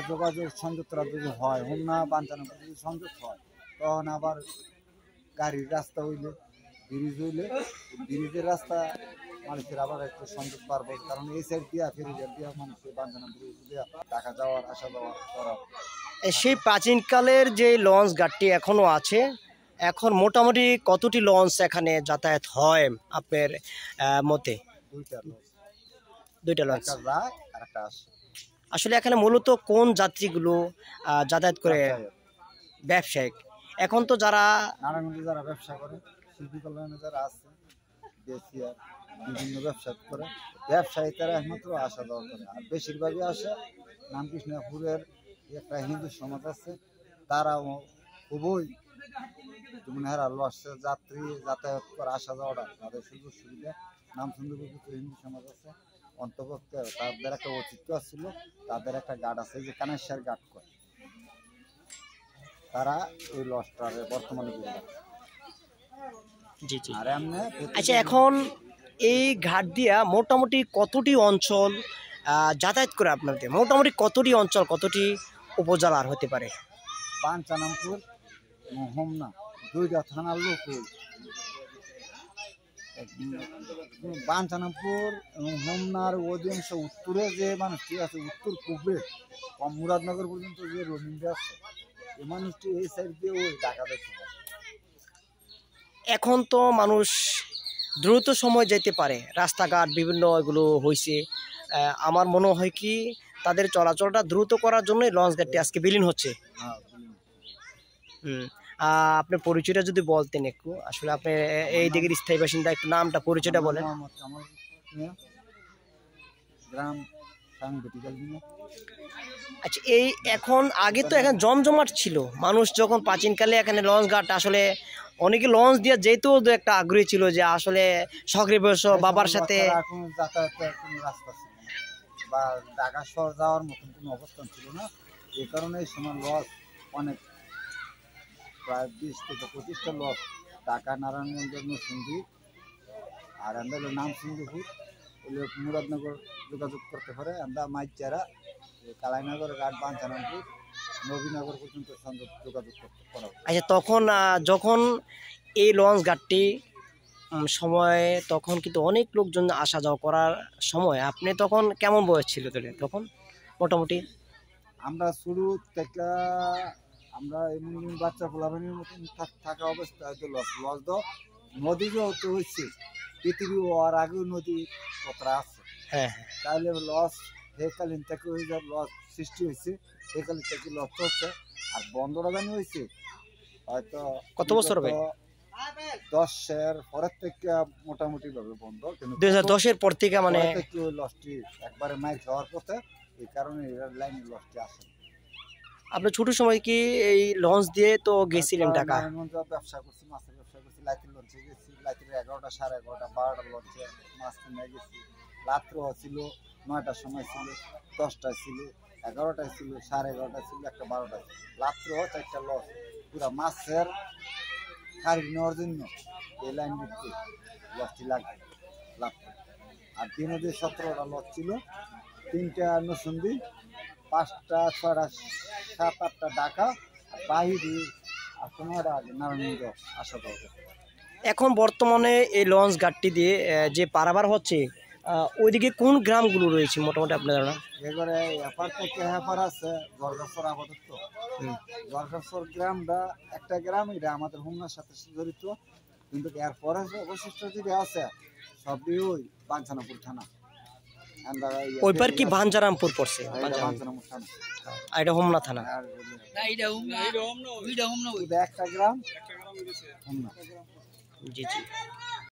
যোগাযোগ সংযুক্তরা যদি হয় হোমনা বাঞ্ছানপুর যদি সংযোগ হয় তখন আবার গাড়ির রাস্তা হইলে ব্রিজের রাস্তা মানুষের আবার একটু সংযোগ পারবো, কারণ এই সাইড দিয়া ফেরিঘাট দিয়া মানুষের বাঞ্ছানপুর দিয়া ঢাকা যাওয়ার আসা যাওয়া করা। সেই প্রাচীনকালের যে লঞ্চ ঘাটটি এখনো আছে, এখন মোটামুটি কতটি লঞ্চ এখানে যাতায়াত হয় আপনার মতে? দুইটা লঞ্চ আর একটা আসে। আসলে এখানে মূলত কোন যাত্রীগুলো যাতায়াত করে? ব্যবসায়িক। এখন তো যারা নারায়ণগঞ্জে যারা ব্যবসা করে, শিল্পী কল্যাণে যারা আছে, দেশিয়ার বিভিন্ন ব্যবসা করে, ব্যবসায়ী তারা একমাত্র আসা যাওয়া করে। আর বেশিরভাগই আসে রামকৃষ্ণপুরের একটা হিন্দু সমাজ আছে, তারাও খুবই আসছে যাত্রী যাতায়াত করে আসা যাওয়াটা তাদের সুযোগ সুবিধা। নামসুন্দরপুর কিছু হিন্দু সমাজ আছে, অন্তর্ভুক্ত তাদের একটা অস্তিত্ব ছিল, তাদের একটা গার্ড আছে যে কানেশ্বর গার্ড করে, তারা ওই লসটার বর্তমানে জি জি। আচ্ছা, এখন এই ঘাট দিয়া মোটামুটি কতটি অঞ্চল যাতায়াত করে আপনাদের? মোটামুটি কতটি অঞ্চল, কতটি উপজেলার হতে পারে? বাঞ্ছানপুর হোমনা দুইটা থানার লোক। বাঞ্ছানপুর এবং হোমনার অধিকাংশ উত্তরে যে মানুষটি আছে, উত্তর পূর্বে মুরাদনগর পর্যন্ত যে রোহিঙ্গা আছে, এই মানুষটি এই সাইড দিয়ে ওই ঢাকা দেখতে পারে। এখন তো মানুষ দ্রুত সময় যেতে পারে, রাস্তাঘাট বিভিন্ন এগুলো হয়েছে। আমার মনে হয় কি তাদের চলাচলটা দ্রুত করার জন্যই লঞ্চ ঘাটটি আজকে বিলীন হচ্ছে। আপনার পরিচয়টা যদি বলতেন একটু, আসলে আপনি এই দিকের স্থায়ী বাসিন্দা, একটু নামটা পরিচয়টা বলেন। আচ্ছা, এই এখন আগে তো এখন জমজমাট ছিল, মানুষ যখন প্রাচীনকালে এখানে লঞ্চ ঘাট আসলে অনেকে লঞ্চ দিয়ে যেতেও একটা আগ্রহী ছিল যে আসলে শখের বয়স বাবার সাথে যাতায়াতের কোনো রাস্তা ছিল না বা ঢাকা শহর যাওয়ার মতন কোনো অবস্থান ছিল না। এই কারণে এই সময় লস অনেক, প্রায় 20 থেকে 25টা লস ঢাকা নারায়ণগঞ্জের নরসিংদী আর আমরা হলো নামসিংদীপুর হলো মুরাদনগর যোগাযোগ করতে পারে। আমরা মাইচারা কালাইনগর ঘাট বাঞ্ছানপুর নবীনগর পর্যন্ত সংযোগ যোগাযোগ করতে পারে। আচ্ছা, তখন যখন এই লঞ্চ ঘাটটি সময় তখন কিন্তু অনেক লোকজন আসা যাওয়া করার সময়, আপনি তখন কেমন বয়স ছিল তখন? মোটামুটি আমরা শুরু থেকে আমরা এমন বাচ্চা ফোলাফানির মতন থাকা অবস্থা হয়তো লস দাও নদী যেহেতু হচ্ছে পৃথিবী হওয়ার আগেও নদী কতটা আছে। হ্যাঁ, তাহলে লস সেকালীন থেকে হয়ে যাওয়ার লস সৃষ্টি হয়েছে, সেকালীন থেকে লস হচ্ছে। আর বন্ধটা জানি হয়েছে হয়তো কত বছর হবে? 10-এর পরের থেকে মোটামুটি ভাবে বন্ধ, কিন্তু 2010-এর পর থেকে মানে লসটি একবারে মাইর খাওয়ার পথে, এই কারণে লাইনে লসটি আসে। আপনার ছোট সময় কি এই লঞ্চ দিয়ে তো গেছিলেন ঢাকা? ব্যবসা করছি, মাছের ব্যবসা করছি, লাইতির লঞ্চে গেছি, লাইতির 11টা, 11:30, 12টা লঞ্চে মাছ কিনে গেছি। রাত্র ছিল 9টার সময় ছিল, 10টায় ছিল, 11টায় ছিল, 11:30 ছিল, একটা 12টায় ছিল, রাত্র 4টা লঞ্চ পুরা মাছের খারিজ নেওয়ার জন্য এই লাইন দিতে লঞ্চটি লাগবে লাগতো। আর দিনে যে 17টা লঞ্চ ছিল, 3টা নরসিংদী, 5টা, 6টা, 7-8টা ঢাকা, বাহিরে 8-9টা নারায়ণগঞ্জ আসা যাবে। এখন বর্তমানে এই লঞ্চ ঘাটটি দিয়ে যে পারাবার হচ্ছে, ওইদিকে কোন গ্রামগুলো রয়েছে মোটামুটি আপনার ধারণা? এবারে এপার থেকে হেপার আছে জর্গাসর আপাতত। জর্গাসর গ্রামটা একটা গ্রাম, এটা আমাদের হোমনার সাথে জড়িত, কিন্তু এরপরে অবশিষ্ট যেটা আছে সবই ওই বাঞ্ছানপুর থানা। ওইবার কি বাঞ্ছারামপুর পড়ছে? বাঞ্ছারামপুর থানা, এটা হোমনা থানা। একটা গ্রাম হোমনা। জি জি।